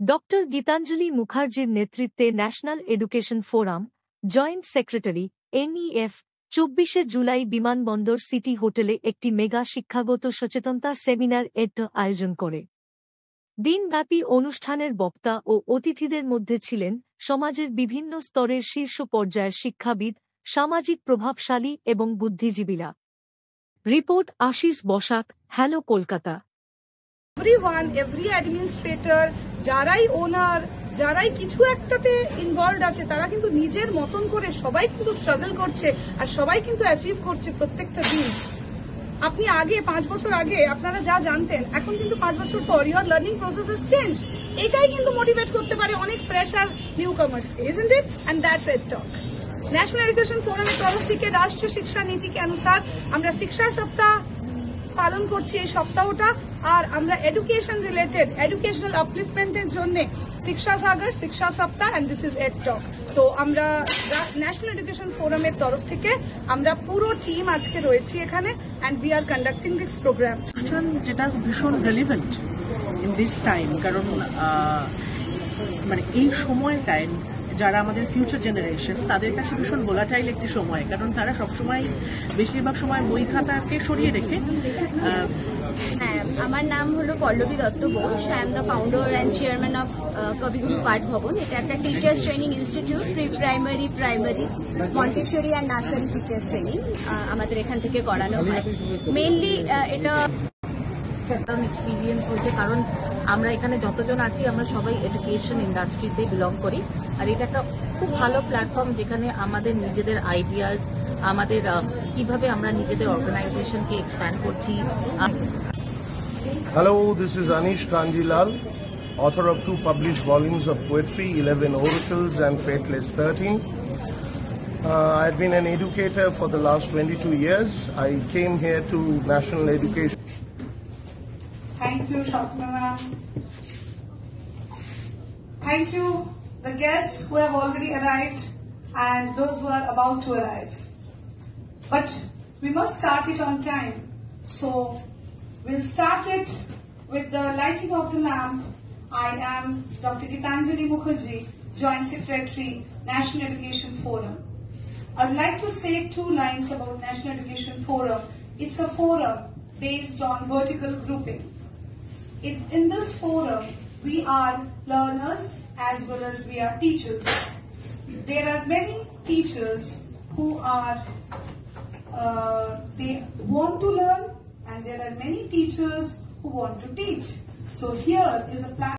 Doctor Gitanjali মুখার্জির নেতৃত্বে national education forum, joint secretary, NEF, 24 July বিমানবন্দর সিটি হোটেলে একটি মেগা শিক্ষাগত সচেতনতা সেমিনার আয়োজন করে। দিনব্যাপী অনুষ্ঠানের বক্তা ও অতিথিদের মধ্যে ছিলেন সমাজের বিভিন্ন স্তরের শীর্ষ পর্যায়ের শিক্ষাবিদ, সামাজিক প্রভাবশালী এবং বুদ্ধিজীবীরা। Report Ashis Basak, hello Kolkata. Everyone, every administrator, যারাই ওনার, যারাই কিছু একটাতে ইনভলভড আছে, তারা কিন্তু নিজের মতন করে সবাই কিন্তু স্ট্রাগল করছে আর সবাই কিন্তু অ্যাচিভ করছে প্রত্যেকটা দিন। আপনি আগে 5 বছর আগে আপনারা যা জানতেন, এখন কিন্তু 5 বছর পর your learning process has change. এটাই কিন্তু মোটিভেট করতে পারে অনেক ফ্রেশ আর নিউ কামার্সকে, isn't it? And that's ed talk. National education ফোরামের তরফ থেকে রাষ্ট্রীয় শিক্ষা নীতি কে অনুসার আমরা শিক্ষা সপ্তাহ পালন করছি এই সপ্তাহটা। আর আমরা এডুকেশন রিলেটেড এডুকেশনাল আপলিফমেন্টের জন্য শিক্ষা সাগর, শিক্ষা সপ্তাহ এন্ড দিস ইজ এড টক। তো আমরা ন্যাশনাল এডুকেশন ফোরামের তরফ থেকে আমরা পুরো টিম আজকে রয়েছি এখানে and we are conducting this program. যেটা ভীষণ রেলিভেন্ট ইন দিস টাইম, কারণ মানে এই সময়টায় যারা আমাদের ফিউচার জেনারেশন, তাদের কাছে ভীষণ ভোলাটাইল একটি সময়, কারণ তারা সবসময় বেশিরভাগ সময় বই খাতাকে সরিয়ে রেখে। আমার নাম হলো Pallabi Dutta Bose. I am the founder and chairman of Kabiguru Path Bhavan. এটা একটা teachers training institute, primary, Montessori and nursery teachers training আমাদের এখান থেকে করানো হয়। মেইনলি এটা এক্সপিরিয়েন্স হয়েছে, কারণ আমরা এখানে যতজন আছি আমরা সবাই এডুকেশন ইন্ডাস্ট্রিতে বিলং করি, আর এটা একটা খুব ভালো প্ল্যাটফর্ম যেখানে আমাদের নিজেদের আইডিয়াস, আমাদের কিভাবে আমরা নিজেদের অর্গানাইজেশনকে এক্সপ্যান্ড করছি। Hello, this is Anish Kanjilal, author of 2 published volumes of poetry, 11 oracles and Fateless 13. I've been an educator for the last 22 years. I came here to National Education. Thank you, Shantanu ma'am. Thank you, the guests who have already arrived and those who are about to arrive. But we must start it on time. So we'll start it with the lighting of the lamp. I am Dr. Gীতাঞ্জলি Mukherjee, Joint Secretary, National Education Forum. I would like to say 2 lines about National Education Forum. It's a forum based on vertical grouping. In this forum, we are learners as well as we are teachers. There are many teachers who are, they want to learn, and there are many teachers who want to teach. So here is a platform